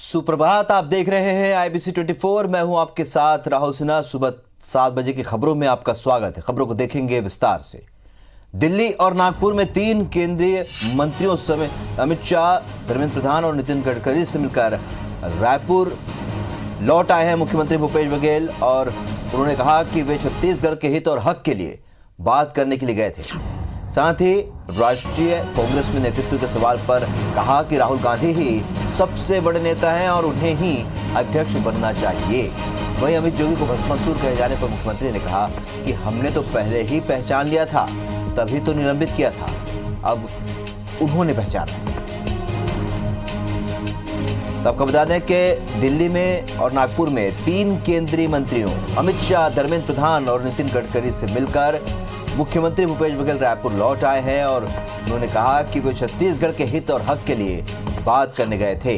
सुप्रभात, आप देख रहे हैं IBC 24। मैं हूं आपके साथ राहुल सिन्हा। सुबह 7 बजे की खबरों में आपका स्वागत है। खबरों को देखेंगे विस्तार से। दिल्ली और नागपुर में 3 केंद्रीय मंत्रियों समेत अमित शाह, धर्मेंद्र प्रधान और नितिन गडकरी से मिलकर रायपुर लौट आए हैं मुख्यमंत्री भूपेश बघेल, और उन्होंने कहा कि वे छत्तीसगढ़ के हित और हक के लिए बात करने के लिए गए थे। साथ ही राष्ट्रीय कांग्रेस में नेतृत्व के सवाल पर कहा कि राहुल गांधी ही सबसे बड़े नेता हैं और उन्हें ही अध्यक्ष बनना चाहिए। वहीं अमित जोगी को भस्मासुर कहे जाने पर मुख्यमंत्री ने कहा कि हमने तो पहले ही पहचान लिया था, तभी तो निलंबित किया था, अब उन्होंने पहचाना। तो आपको बता दें कि दिल्ली में और नागपुर में 3 केंद्रीय मंत्रियों अमित शाह, धर्मेंद्र प्रधान और नितिन गडकरी से मिलकर मुख्यमंत्री भूपेश बघेल रायपुर लौट आए हैं, और उन्होंने कहा कि वे छत्तीसगढ़ के हित और हक के लिए बात करने गए थे।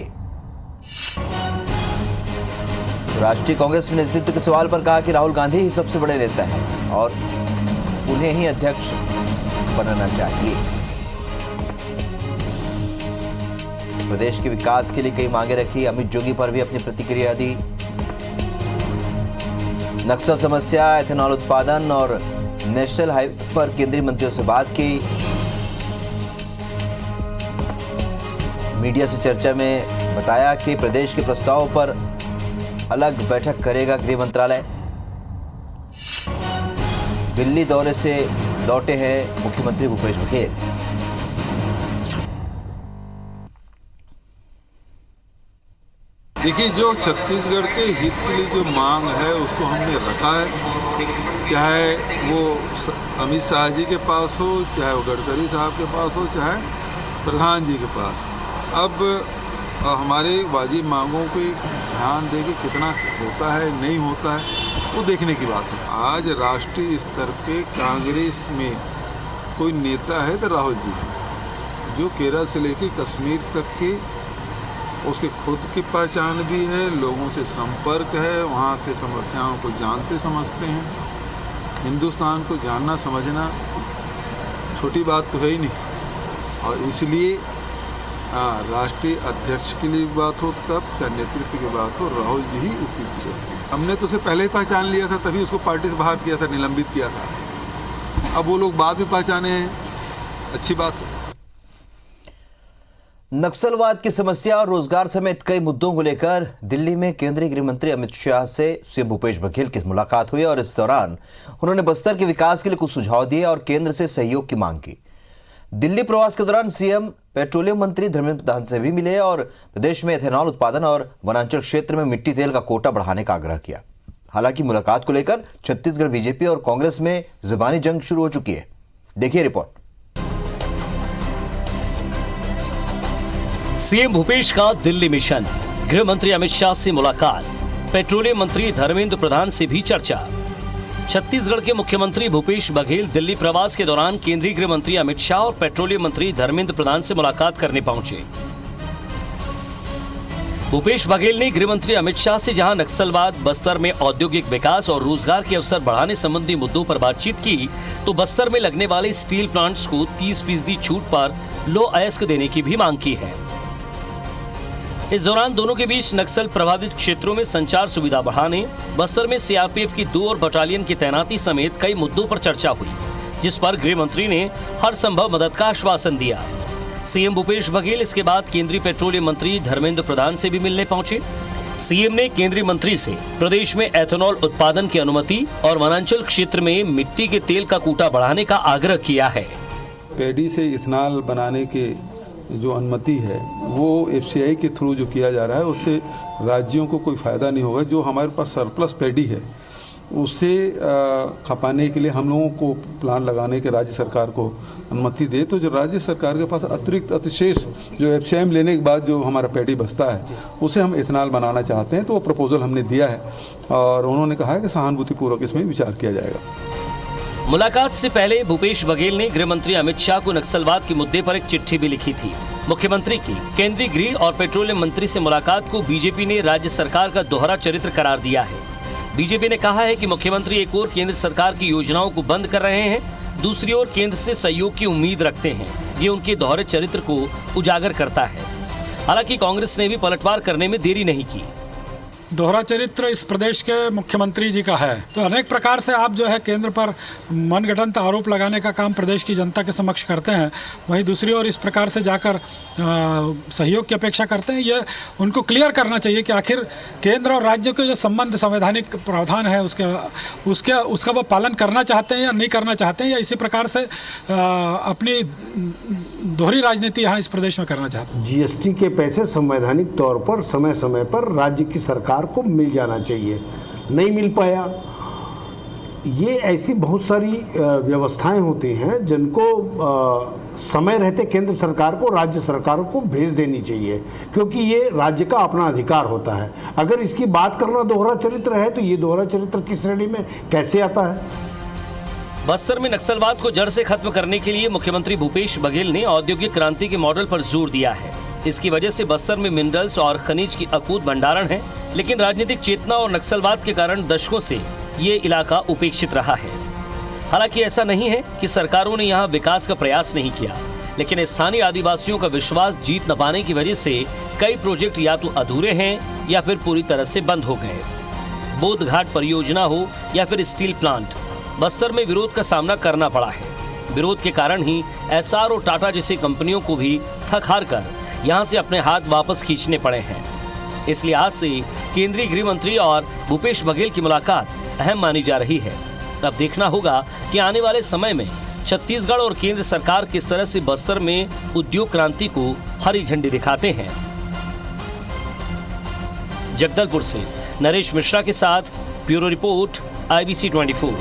राष्ट्रीय कांग्रेस में नेतृत्व के सवाल पर कहा कि राहुल गांधी ही सबसे बड़े नेता हैं और उन्हें ही अध्यक्ष बनना चाहिए। प्रदेश के विकास के लिए कई मांगे रखी। अमित जोगी पर भी अपनी प्रतिक्रिया दी। नक्सल समस्या, एथेनॉल उत्पादन और नेशनल हाईवे पर केंद्रीय मंत्रियों से बात की। मीडिया से चर्चा में बताया कि प्रदेश के प्रस्ताव पर अलग बैठक करेगा गृह मंत्रालय। दिल्ली दौरे से लौटे हैं मुख्यमंत्री भूपेश बघेल। देखिए, जो छत्तीसगढ़ के हित के लिए जो मांग है उसको हमने रखा है, चाहे वो अमित शाह जी के पास हो, चाहे वो गडकरी साहब के पास हो, चाहे प्रधान जी के पास। अब हमारे वाजिब मांगों पे ध्यान दे के कितना होता है नहीं होता है वो देखने की बात है। आज राष्ट्रीय स्तर पे कांग्रेस में कोई नेता है तो राहुल जी है, जो केरल से लेकर कश्मीर तक के उसके खुद की पहचान भी है, लोगों से संपर्क है, वहाँ के समस्याओं को जानते समझते हैं। हिंदुस्तान को जानना समझना छोटी बात तो है ही नहीं, और इसलिए राष्ट्रीय अध्यक्ष के लिए बात हो तब, क्या नेतृत्व की बात हो, राहुल जी ही उपयुक्त है। हमने तो उसे पहले ही पहचान लिया था, तभी उसको पार्टी से बाहर किया था, निलंबित किया था। अब वो लोग बाद में पहचाने हैं, अच्छी बात है। नक्सलवाद की समस्या और रोजगार समेत कई मुद्दों को लेकर दिल्ली में केंद्रीय गृह मंत्री अमित शाह से सीएम भूपेश बघेल की मुलाकात हुई, और इस दौरान उन्होंने बस्तर के विकास के लिए कुछ सुझाव दिए और केंद्र से सहयोग की मांग की। दिल्ली प्रवास के दौरान सीएम पेट्रोलियम मंत्री धर्मेंद्र प्रधान से भी मिले और प्रदेश में एथेनॉल उत्पादन और वनांचल क्षेत्र में मिट्टी तेल का कोटा बढ़ाने का आग्रह किया। हालांकि मुलाकात को लेकर छत्तीसगढ़ बीजेपी और कांग्रेस में जुबानी जंग शुरू हो चुकी है। देखिए रिपोर्ट। सीएम भूपेश का दिल्ली मिशन, गृह मंत्री अमित शाह से मुलाकात, पेट्रोलियम मंत्री धर्मेंद्र प्रधान से भी चर्चा। छत्तीसगढ़ के मुख्यमंत्री भूपेश बघेल दिल्ली प्रवास के दौरान केंद्रीय गृह मंत्री अमित शाह और पेट्रोलियम मंत्री धर्मेंद्र प्रधान से मुलाकात करने पहुंचे। भूपेश बघेल ने गृह मंत्री अमित शाह से जहां नक्सलवाद, बस्तर में औद्योगिक विकास और रोजगार के अवसर बढ़ाने संबंधी मुद्दों पर बातचीत की, तो बस्तर में लगने वाले स्टील प्लांट्स को 30% छूट पर लो अयस्क देने की भी मांग की है। इस दौरान दोनों के बीच नक्सल प्रभावित क्षेत्रों में संचार सुविधा बढ़ाने, बस्तर में सीआरपीएफ की 2 और बटालियन की तैनाती समेत कई मुद्दों पर चर्चा हुई, जिस पर गृह मंत्री ने हर संभव मदद का आश्वासन दिया। सीएम भूपेश बघेल इसके बाद केंद्रीय पेट्रोलियम मंत्री धर्मेंद्र प्रधान से भी मिलने पहुंचे। सीएम ने केंद्रीय मंत्री से प्रदेश में एथेनॉल उत्पादन की अनुमति और वनांचल क्षेत्र में मिट्टी के तेल का कूटा बढ़ाने का आग्रह किया है। पैडी से इथेनॉल बनाने के जो अनुमति है वो एफसीआई के थ्रू जो किया जा रहा है, उससे राज्यों को कोई फायदा नहीं होगा। जो हमारे पास सरप्लस पैडी है उसे खपाने के लिए हम लोगों को प्लान लगाने के राज्य सरकार को अनुमति दे, तो जो राज्य सरकार के पास अतिरिक्त अतिशेष जो एफसीआई में लेने के बाद जो हमारा पैडी बचता है उसे हम इथेनॉल बनाना चाहते हैं। तो वो प्रपोजल हमने दिया है और उन्होंने कहा है कि सहानुभूतिपूर्वक इसमें विचार किया जाएगा। मुलाकात से पहले भूपेश बघेल ने गृह मंत्री अमित शाह को नक्सलवाद के मुद्दे पर एक चिट्ठी भी लिखी थी। मुख्यमंत्री की केंद्रीय गृह और पेट्रोलियम मंत्री से मुलाकात को बीजेपी ने राज्य सरकार का दोहरा चरित्र करार दिया है। बीजेपी ने कहा है कि मुख्यमंत्री एक ओर केंद्र सरकार की योजनाओं को बंद कर रहे हैं, दूसरी ओर केंद्र से सहयोग की उम्मीद रखते हैं। ये उनके दोहरे चरित्र को उजागर करता है। हालांकि कांग्रेस ने भी पलटवार करने में देरी नहीं की। दोहरा चरित्र इस प्रदेश के मुख्यमंत्री जी का है, तो अनेक प्रकार से आप जो है केंद्र पर मनगढ़ंत आरोप लगाने का काम प्रदेश की जनता के समक्ष करते हैं, वहीं दूसरी ओर इस प्रकार से जाकर सहयोग की अपेक्षा करते हैं। ये उनको क्लियर करना चाहिए कि आखिर केंद्र और राज्य के जो संबंध संवैधानिक प्रावधान है उसका वो पालन करना चाहते हैं या नहीं करना चाहते हैं, या इसी प्रकार से अपनी दोहरी राजनीति यहाँ इस प्रदेश में करना चाहते हैं। जीएसटी के पैसे संवैधानिक तौर पर समय समय पर राज्य की सरकार को मिल जाना चाहिए, नहीं मिल पाया। ये ऐसी बहुत सारी व्यवस्थाएं होती हैं जिनको समय रहते केंद्र सरकार को राज्य सरकारों को भेज देनी चाहिए, क्योंकि ये राज्य का अपना अधिकार होता है। अगर इसकी बात करना दोहरा चरित्र है तो ये दोहरा चरित्र की श्रेणी में कैसे आता है? बस्तर में नक्सलवाद को जड़ से खत्म करने के लिए मुख्यमंत्री भूपेश बघेल ने औद्योगिक क्रांति के मॉडल पर जोर दिया है। इसकी वजह से बस्तर में मिनरल्स और खनिज की अकूत भंडारण है, लेकिन राजनीतिक चेतना और नक्सलवाद के कारण दशकों से ये इलाका उपेक्षित रहा है। हालांकि ऐसा नहीं है कि सरकारों ने यहाँ विकास का प्रयास नहीं किया, लेकिन स्थानीय आदिवासियों का विश्वास जीत न पाने की वजह से कई प्रोजेक्ट या तो अधूरे हैं या फिर पूरी तरह से बंद हो गए। बोध घाट परियोजना हो या फिर स्टील प्लांट, बस्तर में विरोध का सामना करना पड़ा है। विरोध के कारण ही एसआर और टाटा जैसी कंपनियों को भी थक हार कर यहाँ से अपने हाथ वापस खींचने पड़े हैं। इसलिए आज से केंद्रीय गृह मंत्री और भूपेश बघेल की मुलाकात अहम मानी जा रही है। अब देखना होगा कि आने वाले समय में छत्तीसगढ़ और केंद्र सरकार किस तरह से बस्तर में उद्योग क्रांति को हरी झंडी दिखाते हैं। जगदलपुर से नरेश मिश्रा के साथ ब्यूरो रिपोर्ट IBC 24।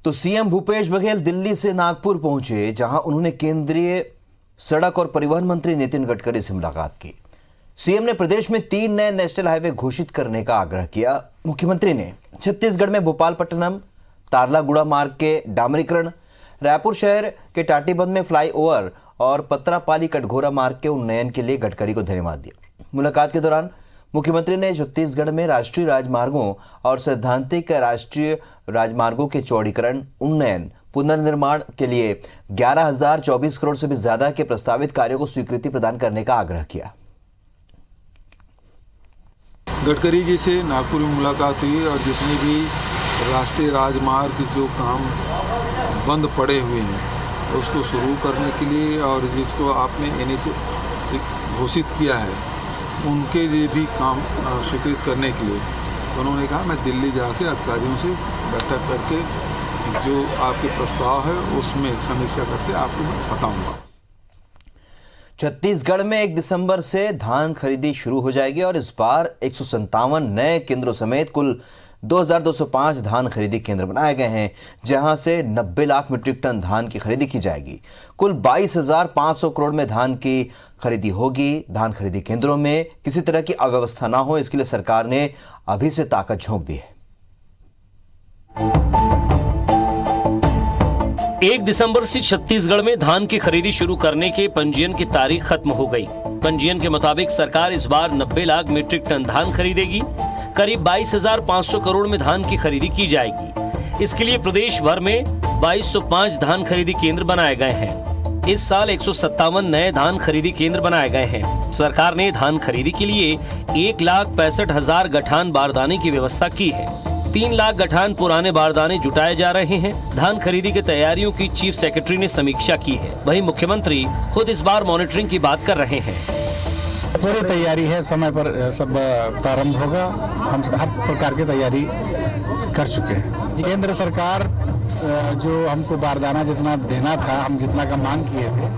तो सीएम भूपेश बघेल दिल्ली से नागपुर पहुंचे, जहां उन्होंने केंद्रीय सड़क और परिवहन मंत्री नितिन गडकरी से मुलाकात की। सीएम ने प्रदेश में 3 नए नेशनल हाईवे घोषित करने का आग्रह किया। मुख्यमंत्री ने छत्तीसगढ़ में भोपालपट्टनम तारलागुड़ा मार्ग के डामरीकरण, रायपुर शहर के टाटीबंध में फ्लाईओवर और पत्रापाली कटघोरा मार्ग के उन्नयन के लिए गडकरी को धन्यवाद दिया। मुलाकात के दौरान मुख्यमंत्री ने छत्तीसगढ़ में राष्ट्रीय राजमार्गों और सैद्धांतिक राष्ट्रीय राजमार्गों के चौड़ीकरण, उन्नयन, पुनर्निर्माण के लिए 11,024 करोड़ से भी ज्यादा के प्रस्तावित कार्यों को स्वीकृति प्रदान करने का आग्रह किया। गडकरी जी से नागपुर में मुलाकात हुई और जितने भी राष्ट्रीय राजमार्ग जो काम बंद पड़े हुए हैं उसको शुरू करने के लिए और जिसको आपने NH घोषित किया है उनके लिए भी काम स्वीकृत करने के लिए उन्होंने कहा मैं दिल्ली जाके अधिकारियों से बैठक करके जो आपके प्रस्ताव है उसमें समीक्षा करके आपको मैं बताऊंगा। छत्तीसगढ़ में 1 दिसंबर से धान खरीदी शुरू हो जाएगी और इस बार 157 नए केंद्रों समेत कुल 2205 धान खरीदी केंद्र बनाए गए हैं, जहां से 90 लाख मीट्रिक टन धान की खरीदी की जाएगी। कुल 22,500 करोड़ में धान की खरीदी होगी। धान खरीदी केंद्रों में किसी तरह की अव्यवस्था ना हो, इसके लिए सरकार ने अभी से ताकत झोंक दी है। 1 दिसंबर से छत्तीसगढ़ में धान की खरीदी शुरू करने के पंजीयन की तारीख खत्म हो गई। पंजीयन के मुताबिक सरकार इस बार 90 लाख मीट्रिक टन धान खरीदेगी। करीब 22,500 करोड़ में धान की खरीदी की जाएगी। इसके लिए प्रदेश भर में 2205 धान खरीदी केंद्र बनाए गए हैं। इस साल 157 नए धान खरीदी केंद्र बनाए गए हैं। सरकार ने धान खरीदी के लिए 1,65,000 गठान बारदाने की व्यवस्था की है। 3 लाख गठान पुराने बारदाने जुटाए जा रहे हैं। धान खरीदी की तैयारियों की चीफ सेक्रेटरी ने समीक्षा की है। वहीं मुख्यमंत्री खुद इस बार मॉनिटरिंग की बात कर रहे हैं। पूरी तैयारी है, समय पर सब प्रारंभ होगा। हम हर प्रकार की तैयारी कर चुके हैं। केंद्र सरकार जो हमको बारदाना जितना देना था, हम जितना का मांग किए थे,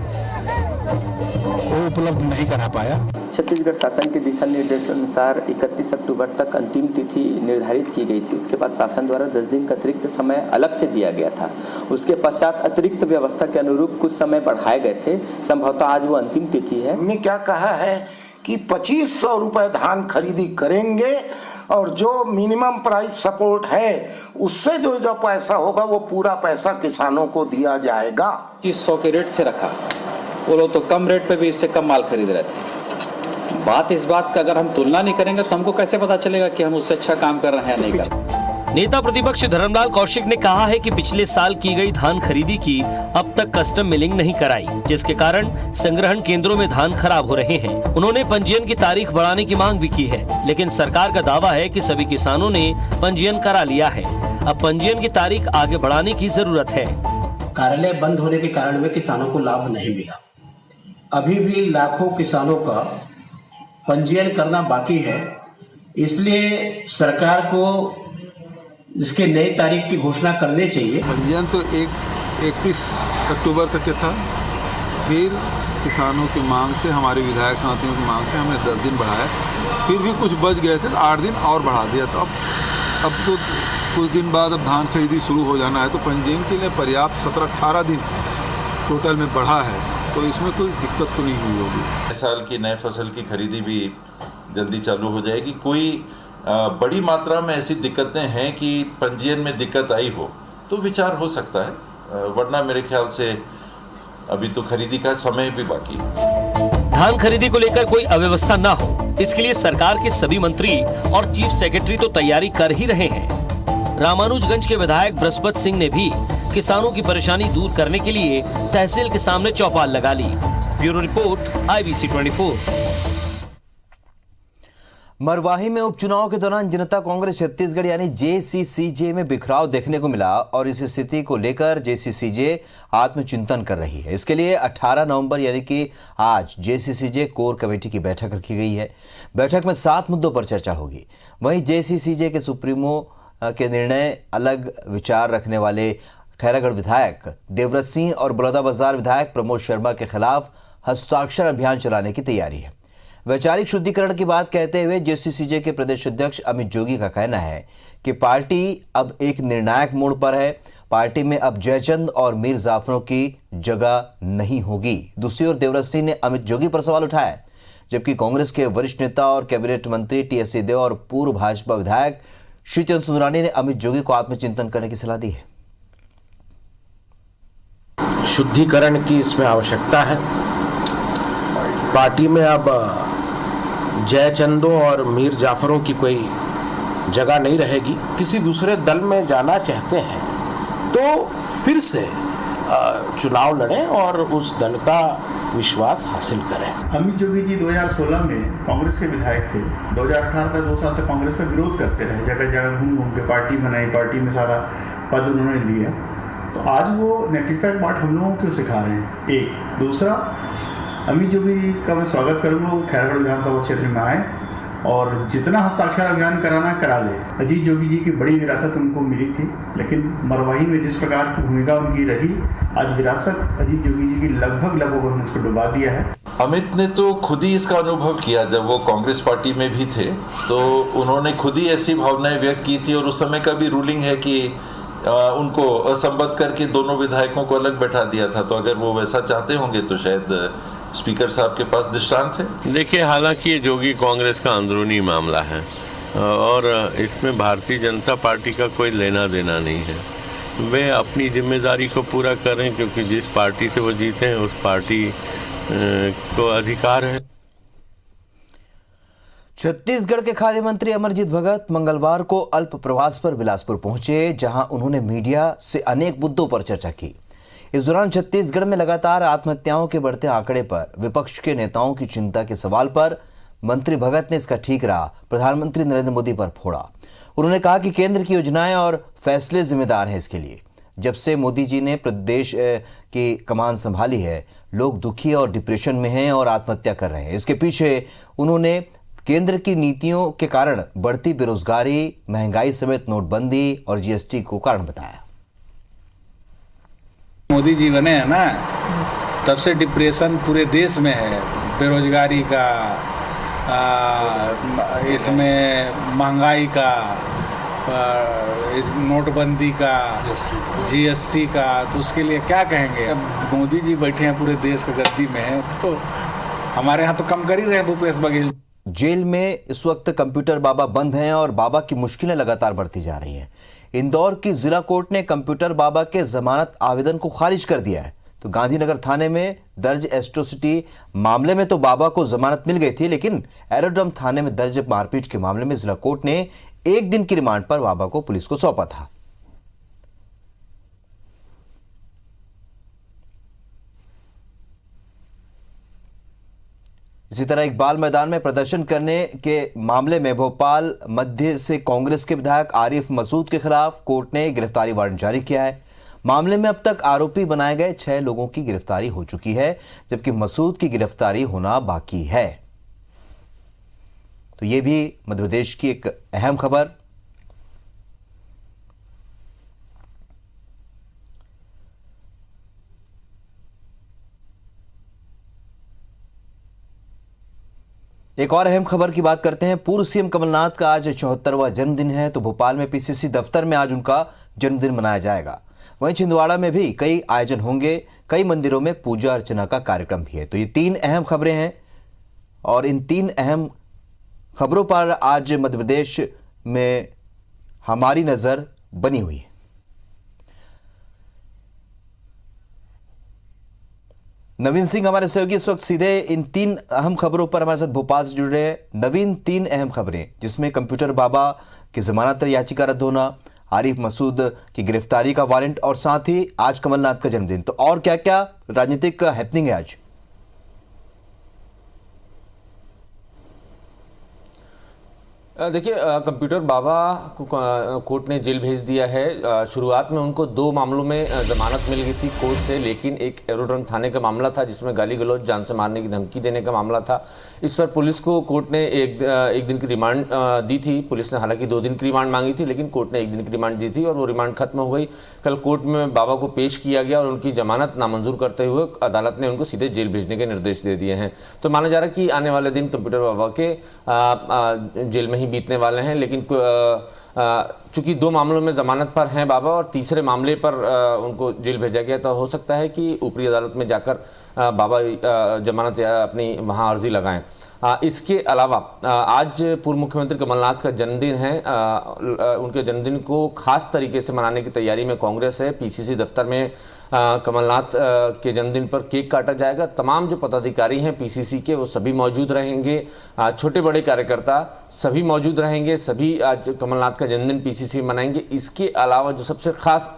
वो उपलब्ध नहीं करा पाया। छत्तीसगढ़ शासन के दिशा निर्देशानुसार 31 अक्टूबर तक अंतिम तिथि निर्धारित की गई थी। उसके बाद शासन द्वारा 10 दिन का अतिरिक्त समय अलग से दिया गया था। उसके पश्चात अतिरिक्त व्यवस्था के अनुरूप कुछ समय बढ़ाए गए थे। संभवतः आज वो अंतिम तिथि है। हमने क्या कहा है कि 2500 रुपए धान खरीदी करेंगे और जो मिनिमम प्राइस सपोर्ट है उससे जो पैसा होगा वो पूरा पैसा किसानों को दिया जाएगा। 2500 के रेट से रखा, वो लोग तो कम रेट पे भी इससे कम माल खरीद रहे थे। बात इस बात का अगर हम तुलना नहीं करेंगे तो हमको कैसे पता चलेगा कि हम उससे अच्छा काम कर रहे हैं या नहीं कर रहे। नेता प्रतिपक्ष धर्मलाल कौशिक ने कहा है कि पिछले साल की गई धान खरीदी की अब तक कस्टम मिलिंग नहीं कराई, जिसके कारण संग्रहण केंद्रों में धान खराब हो रहे हैं। उन्होंने पंजीयन की तारीख बढ़ाने की मांग भी की है, लेकिन सरकार का दावा है कि सभी किसानों ने पंजीयन करा लिया है। अब पंजीयन की तारीख आगे बढ़ाने की जरूरत है। कार्यालय बंद होने के कारण में किसानों को लाभ नहीं मिला। अभी भी लाखों किसानों का पंजीयन करना बाकी है, इसलिए सरकार को इसके नई तारीख की घोषणा करनी चाहिए। पंजीयन तो 31 अक्टूबर तक के था, फिर किसानों की मांग से, हमारे विधायक साथियों की मांग से हमने 10 दिन बढ़ाया, फिर भी कुछ बच गए थे तो 8 दिन और बढ़ा दिया। तो अब तो कुछ दिन बाद अब धान खरीदी शुरू हो जाना है, तो पंजीयन के लिए पर्याप्त 17-18 दिन टोटल में बढ़ा है, तो इसमें कोई दिक्कत तो नहीं हुई होगी। इस साल की नए फसल की खरीदी भी जल्दी चालू हो जाएगी। कोई बड़ी मात्रा में ऐसी दिक्कतें हैं कि पंजीयन में दिक्कत आई हो तो विचार हो सकता है, वरना मेरे ख्याल से अभी तो खरीदी का समय भी बाकी है। धान खरीदी को लेकर कोई अव्यवस्था ना हो, इसके लिए सरकार के सभी मंत्री और चीफ सेक्रेटरी तो तैयारी कर ही रहे हैं। रामानुजगंज के विधायक बृहस्पत सिंह ने भी किसानों की परेशानी दूर करने के लिए तहसील के सामने चौपाल लगा ली। Bureau report, IBC 24। मरवाही में उपचुनाव के दौरान जनता कांग्रेस छत्तीसगढ़ यानी JCCJ में बिखराव देखने को मिला और इस स्थिति को लेकर JCCJ आत्मचिंतन कर रही है। इसके लिए 18 नवंबर यानी कि आज JCCJ कोर कमेटी की बैठक रखी गई है। बैठक में 7 मुद्दों पर चर्चा होगी। वहीं JCCJ के सुप्रीमो के निर्णय अलग विचार रखने वाले खैरागढ़ विधायक देवव्रत सिंह और बलौदाबाजार विधायक प्रमोद शर्मा के खिलाफ हस्ताक्षर अभियान चलाने की तैयारी है। वैचारिक शुद्धिकरण की बात कहते हुए JCCJ के प्रदेश अध्यक्ष अमित जोगी का कहना है कि पार्टी अब एक निर्णायक मोड़ पर है। पार्टी में अब जयचंद और मीर जाफरों की जगह नहीं होगी। दूसरी ओर देवव्रत सिंह ने अमित जोगी पर सवाल उठाया, जबकि कांग्रेस के वरिष्ठ नेता और कैबिनेट मंत्री TS सिंहदेव और पूर्व भाजपा विधायक श्रीचंद सुंदरानी ने अमित जोगी को आत्मचिंतन करने की सलाह दी है। शुद्धिकरण की इसमें आवश्यकता है। पार्टी में अब जयचंदों और मीर जाफरों की कोई जगह नहीं रहेगी। किसी दूसरे दल में जाना चाहते हैं तो फिर से चुनाव लड़ें और उस दल का विश्वास हासिल करें। अमित जोगी जी 2016 में कांग्रेस के विधायक थे। 2018 तक 2 साल तक कांग्रेस का विरोध करते रहे, जगह जगह घूम घूम के पार्टी बनाई, पार्टी में सारा पद उन्होंने लिया। तो आज वो नेतृत्व का पाठ हम लोगों को क्यों सिखा रहे हैं? एक। दूसरा, अमित जोगी का मैं स्वागत करूँगा, वो खैरागढ़ विधानसभा क्षेत्र में आए और जितना हस्ताक्षर अभियान कराना करा ले। अजीत जोगी जी की बड़ी विरासत उनको मिली थी, लेकिन मरवाही में जिस प्रकार की भूमिका उनकी रही, आज विरासत अजीत जोगी जी की लगभग उन्होंने उसको डुबा दिया है। अमित ने तो खुद ही इसका अनुभव किया। जब वो कांग्रेस पार्टी में भी थे तो उन्होंने खुद ही ऐसी भावनाएं व्यक्त की थी और उस समय का भी रूलिंग है कि उनको असंबद्ध करके दोनों विधायकों को अलग बैठा दिया था। तो अगर वो वैसा चाहते होंगे तो शायद स्पीकर साहब के पास दृष्टांत है। देखिए, हालांकि ये जोगी कांग्रेस का अंदरूनी मामला है और इसमें भारतीय जनता पार्टी का कोई लेना देना नहीं है। वे अपनी जिम्मेदारी को पूरा करें, क्योंकि जिस पार्टी से वो जीते हैं उस पार्टी को अधिकार है। छत्तीसगढ़ के खाद्य मंत्री अमरजीत भगत मंगलवार को अल्प प्रवास पर बिलासपुर पहुंचे, जहां उन्होंने मीडिया से अनेक मुद्दों पर चर्चा की। इस दौरान छत्तीसगढ़ में लगातार आत्महत्याओं के बढ़ते आंकड़े पर विपक्ष के नेताओं की चिंता के सवाल पर मंत्री भगत ने इसका ठीक रहा प्रधानमंत्री नरेंद्र मोदी पर फोड़ा। उन्होंने कहा कि केंद्र की योजनाएं और फैसले जिम्मेदार हैं इसके लिए। जब से मोदी जी ने प्रदेश की कमान संभाली है, लोग दुखी और डिप्रेशन में हैं और आत्महत्या कर रहे हैं। इसके पीछे उन्होंने केंद्र की नीतियों के कारण बढ़ती बेरोजगारी, महंगाई समेत नोटबंदी और GST को कारण बताया। मोदी जी बने हैं ना, तब से डिप्रेशन पूरे देश में है। बेरोजगारी का, इसमें महंगाई का, नोटबंदी का, GST का, तो उसके लिए क्या कहेंगे। अब मोदी जी बैठे हैं पूरे देश की गद्दी में, तो हमारे यहाँ तो कम कर ही रहे हैं भूपेश बघेल। जेल में इस वक्त कंप्यूटर बाबा बंद हैं और बाबा की मुश्किलें लगातार बढ़ती जा रही हैं। इंदौर की जिला कोर्ट ने कंप्यूटर बाबा के जमानत आवेदन को खारिज कर दिया है। तो गांधीनगर थाने में दर्ज एट्रोसिटी मामले में तो बाबा को जमानत मिल गई थी, लेकिन एरोड्रम थाने में दर्ज मारपीट के मामले में जिला कोर्ट ने 1 दिन की रिमांड पर बाबा को पुलिस को सौंपा था। इसी तरह इकबाल मैदान में प्रदर्शन करने के मामले में भोपाल मध्य से कांग्रेस के विधायक आरिफ मसूद के खिलाफ कोर्ट ने गिरफ्तारी वारंट जारी किया है। मामले में अब तक आरोपी बनाए गए 6 लोगों की गिरफ्तारी हो चुकी है, जबकि मसूद की गिरफ्तारी होना बाकी है। तो ये भी मध्य प्रदेश की एक अहम खबर। एक और अहम खबर की बात करते हैं। पूर्व सीएम कमलनाथ का आज 74वां जन्मदिन है, तो भोपाल में पीसीसी दफ्तर में आज उनका जन्मदिन मनाया जाएगा। वहीं छिंदवाड़ा में भी कई आयोजन होंगे, कई मंदिरों में पूजा अर्चना का कार्यक्रम भी है। तो ये 3 अहम खबरें हैं और इन 3 अहम खबरों पर आज मध्य प्रदेश में हमारी नजर बनी हुई है। नवीन सिंह हमारे सहयोगी इस वक्त सीधे इन 3 अहम खबरों पर हमारे साथ भोपाल से जुड़ रहे हैं। नवीन, 3 अहम खबरें जिसमें कंप्यूटर बाबा की जमानत याचिका रद्द होना, आरिफ मसूद की गिरफ्तारी का वारंट और साथ ही आज कमलनाथ का जन्मदिन। तो और क्या क्या राजनीतिक हैपनिंग है आज? देखिए, कंप्यूटर बाबा को कोर्ट ने जेल भेज दिया है। शुरुआत में उनको 2 मामलों में जमानत मिल गई थी कोर्ट से, लेकिन एक एरोड्रम थाने का मामला था जिसमें गाली गलौज, जान से मारने की धमकी देने का मामला था। इस पर पुलिस को कोर्ट ने एक दिन की रिमांड दी थी। पुलिस ने हालांकि 2 दिन की रिमांड मांगी थी, लेकिन कोर्ट ने 1 दिन की रिमांड दी थी और वो रिमांड खत्म हो गई। कल कोर्ट में बाबा को पेश किया गया और उनकी जमानत नामंजूर करते हुए अदालत ने उनको सीधे जेल भेजने के निर्देश दे दिए हैं। तो माना जा रहा है कि आने वाले दिन कंप्यूटर बाबा के जेल में बीतने वाले हैं, लेकिन चूंकि 2 मामलों में जमानत पर हैं बाबा और तीसरे मामले पर उनको जेल भेजा गया, तो हो सकता है कि ऊपरी अदालत में जाकर बाबा जमानत अपनी वहां अर्जी लगाएं। इसके अलावा आज पूर्व मुख्यमंत्री कमलनाथ का जन्मदिन है। उनके जन्मदिन को खास तरीके से मनाने की तैयारी में कांग्रेस है। पीसीसी दफ्तर में कमलनाथ के जन्मदिन पर केक काटा जाएगा। तमाम जो पदाधिकारी हैं पीसीसी के वो सभी मौजूद रहेंगे, छोटे बड़े कार्यकर्ता सभी मौजूद रहेंगे। सभी आज कमलनाथ का जन्मदिन पीसीसी मनाएंगे। इसके अलावा जो सबसे खास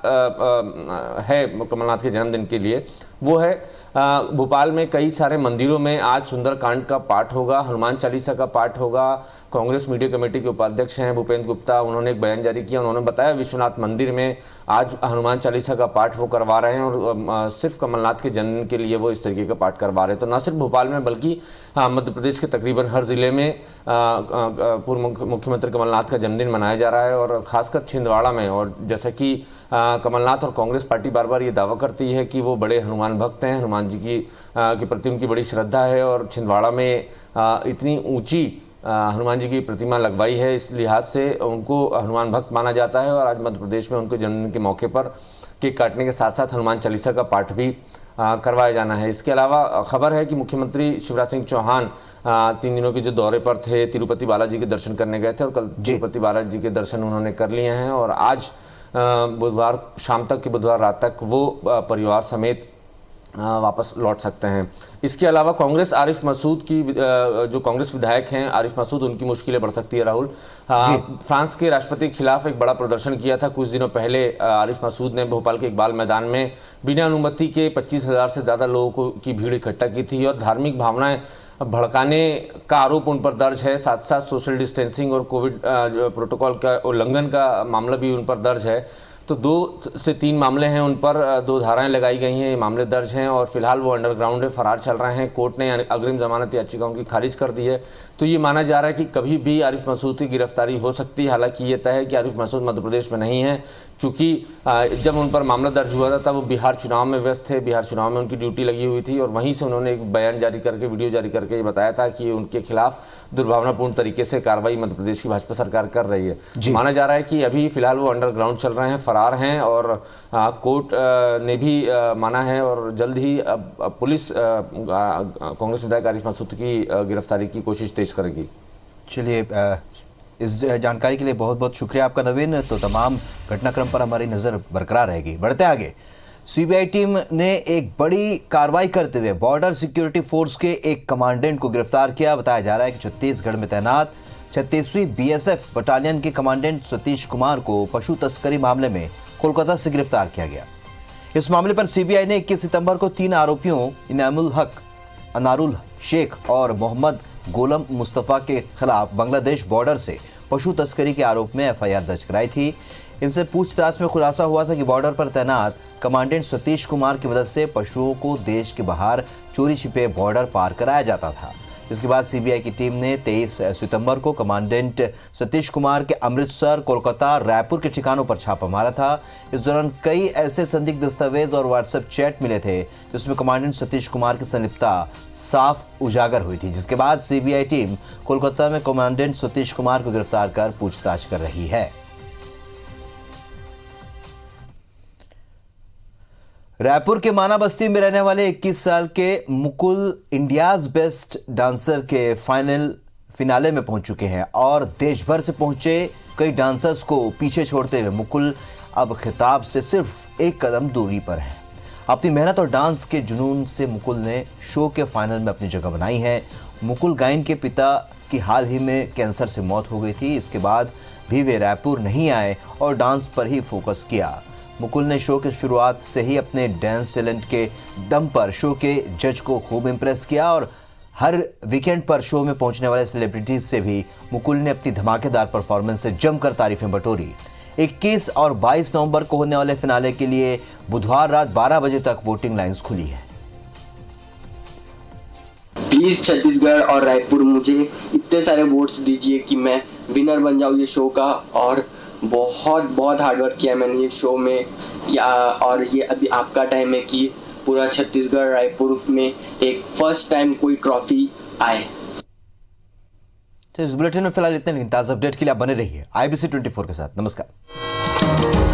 है कमलनाथ के जन्मदिन के लिए वो है भोपाल में कई सारे मंदिरों में आज सुंदरकांड का पाठ होगा, हनुमान चालीसा का पाठ होगा। कांग्रेस मीडिया कमेटी के उपाध्यक्ष हैं भूपेंद्र गुप्ता, उन्होंने एक बयान जारी किया। उन्होंने बताया विश्वनाथ मंदिर में आज हनुमान चालीसा का पाठ वो करवा रहे हैं और सिर्फ कमलनाथ के जन्मदिन के लिए वो इस तरीके का पाठ करवा रहे हैं। तो न सिर्फ भोपाल में बल्कि मध्य प्रदेश के तकरीबन हर जिले में पूर्व मुख्यमंत्री कमलनाथ का जन्मदिन मनाया जा रहा है और खासकर छिंदवाड़ा में। और जैसा कि कमलनाथ और कांग्रेस पार्टी बार बार ये दावा करती है कि वो बड़े हनुमान भक्त हैं, हनुमान जी के प्रति उनकी बड़ी श्रद्धा है और छिंदवाड़ा में इतनी ऊंची हनुमान जी की प्रतिमा लगवाई है, इस लिहाज से उनको हनुमान भक्त माना जाता है। और आज मध्य प्रदेश में उनके जन्मदिन के मौके पर केक काटने के साथ साथ हनुमान चालीसा का पाठ भी करवाया जाना है। इसके अलावा खबर है कि मुख्यमंत्री शिवराज सिंह चौहान 3 दिनों के जो दौरे पर थे, तिरुपति बालाजी के दर्शन करने गए थे और कल तिरुपति बालाजी के दर्शन उन्होंने कर लिए हैं और आज बुधवार शाम तक, बुधवार रात तक वो परिवार समेत वापस लौट सकते हैं। इसके अलावा कांग्रेस आरिफ मसूद की जो कांग्रेस विधायक हैं आरिफ मसूद, उनकी मुश्किलें बढ़ सकती है। राहुल, फ्रांस के राष्ट्रपति के खिलाफ एक बड़ा प्रदर्शन किया था कुछ दिनों पहले। आरिफ मसूद ने भोपाल के इकबाल मैदान में बिना अनुमति के 25,000 से ज़्यादा लोगों की भीड़ इकट्ठा की थी और धार्मिक भावनाएं भड़काने का आरोप उन पर दर्ज है। साथ साथ सोशल डिस्टेंसिंग और कोविड प्रोटोकॉल का उल्लंघन का मामला भी उन पर दर्ज है। तो 2 से 3 मामले हैं, उन पर 2 धाराएं लगाई गई हैं, ये मामले दर्ज हैं और फिलहाल वो अंडरग्राउंड है, फरार चल रहे हैं। कोर्ट ने अग्रिम जमानत याचिका उनकी खारिज कर दी है। तो ये माना जा रहा है कि कभी भी आरिफ मसूद की गिरफ्तारी हो सकती है। हालांकि ये तय है कि आरिफ मसूद मध्य प्रदेश में नहीं है, चूँकि जब उन पर मामला दर्ज हुआ था तब वो बिहार चुनाव में व्यस्त थे, बिहार चुनाव में उनकी ड्यूटी लगी हुई थी और वहीं से उन्होंने एक बयान जारी करके, वीडियो जारी करके ये बताया था कि उनके खिलाफ दुर्भावनापूर्ण तरीके से कार्रवाई मध्य प्रदेश की भाजपा सरकार कर रही है। माना जा रहा है कि अभी फिलहाल वो अंडरग्राउंड चल रहे हैं, फरार हैं और कोर्ट ने भी माना है और जल्द ही अब पुलिस कांग्रेस विधायक आरिफ मसूद की गिरफ्तारी की कोशिश तेज करेगी। चलिए, इस जानकारी के लिए बहुत बहुत शुक्रिया आपका नवीन। तो तमाम घटनाक्रम पर हमारी नज़र बरकरार रहेगी। बढ़ते आगे, सीबीआई टीम ने एक बड़ी कार्रवाई करते हुए बॉर्डर सिक्योरिटी फोर्स के एक कमांडेंट को गिरफ्तार किया। बताया जा रहा है कि छत्तीसगढ़ में तैनात 36वीं बीएसएफ बटालियन के कमांडेंट सतीश कुमार को पशु तस्करी मामले में कोलकाता से गिरफ्तार किया गया। इस मामले पर सीबीआई ने 21 सितंबर को 3 आरोपियों इनामुल हक, अनारुल शेख और मोहम्मद गोलम मुस्तफ़ा के खिलाफ बांग्लादेश बॉर्डर से पशु तस्करी के आरोप में एफआईआर दर्ज कराई थी। इनसे पूछताछ में खुलासा हुआ था कि बॉर्डर पर तैनात कमांडेंट सतीश कुमार की मदद से पशुओं को देश के बाहर चोरी छिपे बॉर्डर पार कराया जाता था। इसके बाद सीबीआई की टीम ने 23 सितंबर को कमांडेंट सतीश कुमार के अमृतसर, कोलकाता, रायपुर के ठिकानों पर छापा मारा था। इस दौरान कई ऐसे संदिग्ध दस्तावेज और व्हाट्सएप चैट मिले थे जिसमें कमांडेंट सतीश कुमार की संलिप्तता साफ उजागर हुई थी, जिसके बाद सीबीआई टीम कोलकाता में कमांडेंट सतीश कुमार को गिरफ्तार कर पूछताछ कर रही है। रायपुर के माना बस्ती में रहने वाले 21 साल के मुकुल इंडियाज बेस्ट डांसर के फिनाले में पहुंच चुके हैं और देश भर से पहुंचे कई डांसर्स को पीछे छोड़ते हुए मुकुल अब खिताब से सिर्फ एक कदम दूरी पर है। अपनी मेहनत और डांस के जुनून से मुकुल ने शो के फाइनल में अपनी जगह बनाई है। मुकुल गायन के पिता की हाल ही में कैंसर से मौत हो गई थी। इसके बाद भी वे रायपुर नहीं आए और डांस पर ही फोकस किया। मुकुल ने शो की शुरुआत से ही अपने डांस टैलेंट के दम पर शो के जज को खूब इम्प्रेस किया और हर वीकेंड पर शो में पहुंचने वाले सेलिब्रिटीज से भी मुकुल ने अपनी धमाकेदार परफॉर्मेंस से जमकर तारीफें बटोरी। 21 और 22 नवंबर को होने वाले फिनाले के लिए बुधवार रात 12 बजे तक वोटिंग लाइन्स खुली है। प्लीज छत्तीसगढ़ और रायपुर मुझे इतने सारे वोट्स दीजिए कि मैं विनर बन जाऊँ ये शो का। और बहुत हार्डवर्क किया मैंने ये शो में किया और ये अभी आपका टाइम है कि पूरा छत्तीसगढ़ रायपुर में एक फर्स्ट टाइम कोई ट्रॉफी आए। तो इस बुलेटिन में फिलहाल इतने। ताज़ा अपडेट के लिए आप बने रहिए IBC 24 के साथ। नमस्कार।